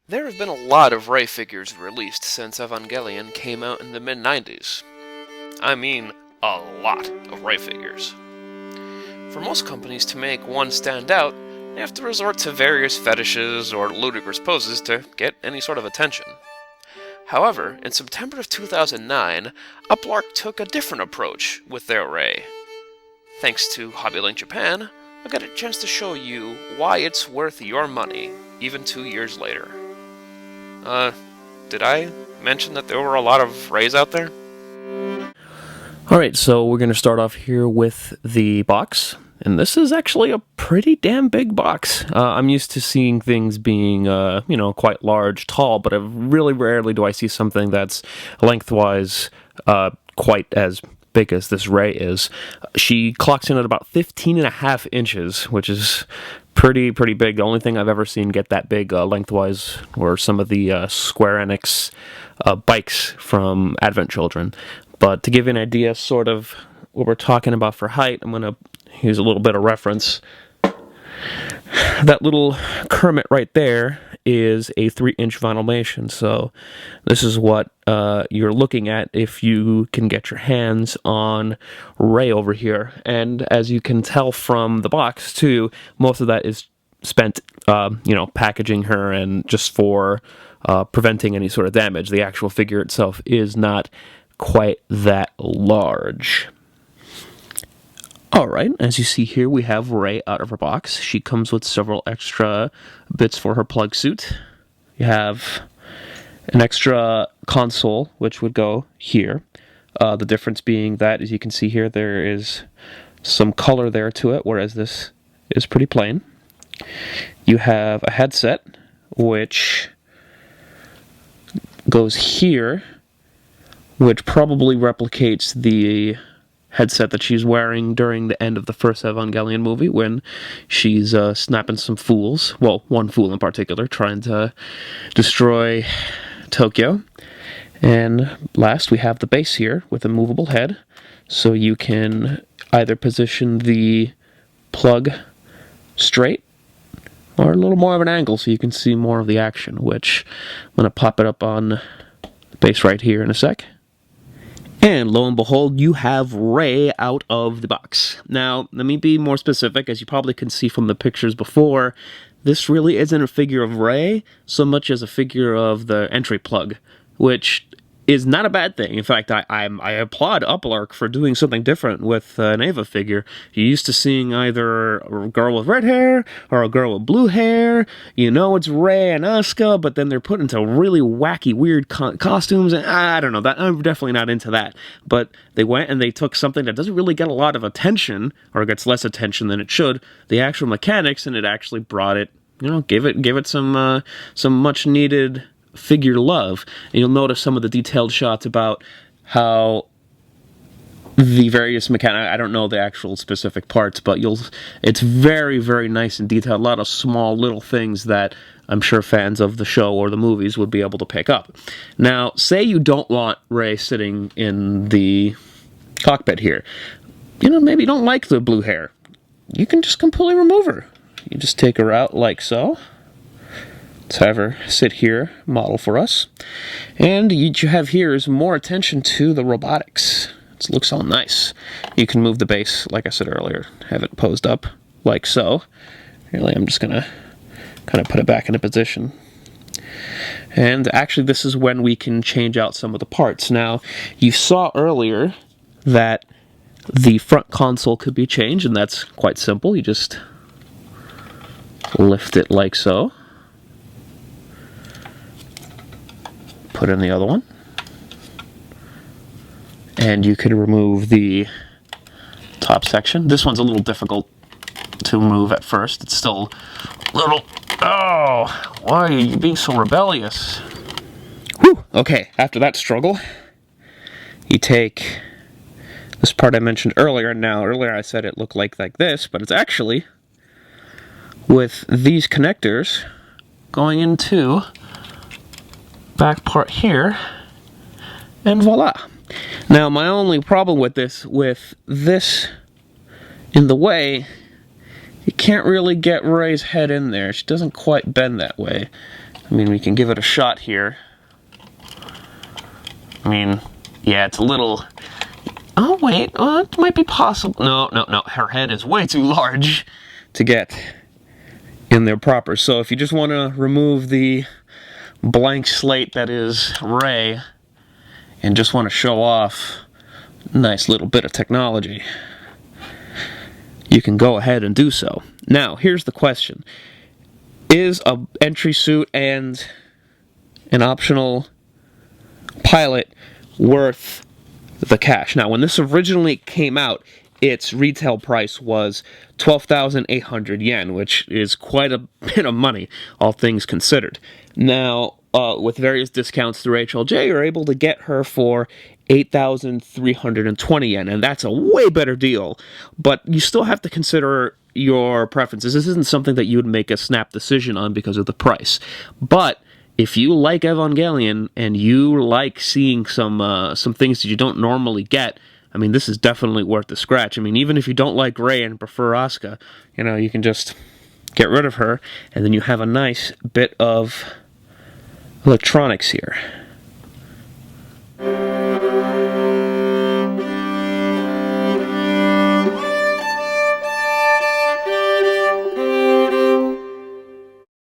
There have been a lot of Rei figures released since Evangelion came out in the mid-90s. I mean, a lot of Rei figures. For most companies to make one stand out, they have to resort to various fetishes or ludicrous poses to get any sort of attention. However, in September of 2009, Uplark took a different approach with their Rei. Thanks to Hobbylink Japan, I got a chance to show you why it's worth your money, even 2 years later. Did I mention that there were a lot of Reis out there? Alright, so we're going to start off here with the box. And this is actually a pretty damn big box. I'm used to seeing things being, quite large, tall, but really rarely do I see something that's lengthwise quite as big as this Rei is. She clocks in at about 15.5 inches, which is pretty big. The only thing I've ever seen get that big lengthwise were some of the Square Enix bikes from Advent Children. But to give you an idea sort of what we're talking about for height, I'm going to use a little bit of reference. That little Kermit right there is a 3-inch vinylmation, so this is what you're looking at if you can get your hands on Rei over here. And as you can tell from the box too, most of that is spent packaging her and just for preventing any sort of damage. The actual figure itself is not quite that large. Alright, as you see here, we have Rei out of her box. She comes with several extra bits for her plug suit. You have an extra console, which would go here. The difference being that, as you can see here, there is some color there to it, whereas this is pretty plain. You have a headset, which goes here, which probably replicates the headset that she's wearing during the end of the first Evangelion movie when she's snapping some fools. Well, one fool in particular, trying to destroy Tokyo. And last, we have the base here with a movable head, so you can either position the plug straight or a little more of an angle so you can see more of the action, which I'm going to pop it up on the base right here in a sec. And lo and behold, you have Rei out of the box. Now, let me be more specific. As you probably can see from the pictures before, this really isn't a figure of Rei so much as a figure of the entry plug, which is not a bad thing. In fact, I applaud Uplark for doing something different with an Eva figure. You're used to seeing either a girl with red hair or a girl with blue hair. You know it's Rei and Asuka, but then they're put into really wacky, weird costumes, and I don't know. I'm definitely not into that. But they went and they took something that doesn't really get a lot of attention, or gets less attention than it should, the actual mechanics, and it actually brought it, gave it some much needed figure love. And you'll notice some of the detailed shots about how the various mechanics, I don't know the actual specific parts, but it's very, very nice and detailed. A lot of small little things that I'm sure fans of the show or the movies would be able to pick up. Now, say you don't want Rei sitting in the cockpit here. Maybe you don't like the blue hair. You can just completely remove her. You just take her out like so. Let's have her sit here, model for us. And what you have here is more attention to the robotics. It looks all nice. You can move the base, like I said earlier, have it posed up like so. Really, I'm just going to kind of put it back into position. And actually, this is when we can change out some of the parts. Now, you saw earlier that the front console could be changed, and that's quite simple. You just lift it like so. Put in the other one. And you could remove the top section. This one's a little difficult to remove at first. It's still a little... Oh, why are you being so rebellious? Whew, okay, after that struggle, you take this part I mentioned earlier. Now, earlier I said it looked like this, but it's actually with these connectors going into back part here, and voila. Now, my only problem with this in the way, you can't really get Rei's head in there. She doesn't quite bend that way. I mean, we can give it a shot here. I mean, yeah, it's a little... Oh, wait, it might be possible. No, no, no, her head is way too large to get in there proper. So if you just want to remove the blank slate that is Rei, and just want to show off a nice little bit of technology, you can go ahead and do so. Now, here's the question. Is a entry suit and an optional pilot worth the cash? Now, when this originally came out, its retail price was 12,800 yen, which is quite a bit of money, all things considered. Now, with various discounts through HLJ, you're able to get her for 8,320 yen, and that's a way better deal. But you still have to consider your preferences. This isn't something that you would make a snap decision on because of the price. But if you like Evangelion and you like seeing some things that you don't normally get, I mean, this is definitely worth the scratch. I mean, even if you don't like Rei and prefer Asuka, you know, you can just get rid of her, and then you have a nice bit of electronics here.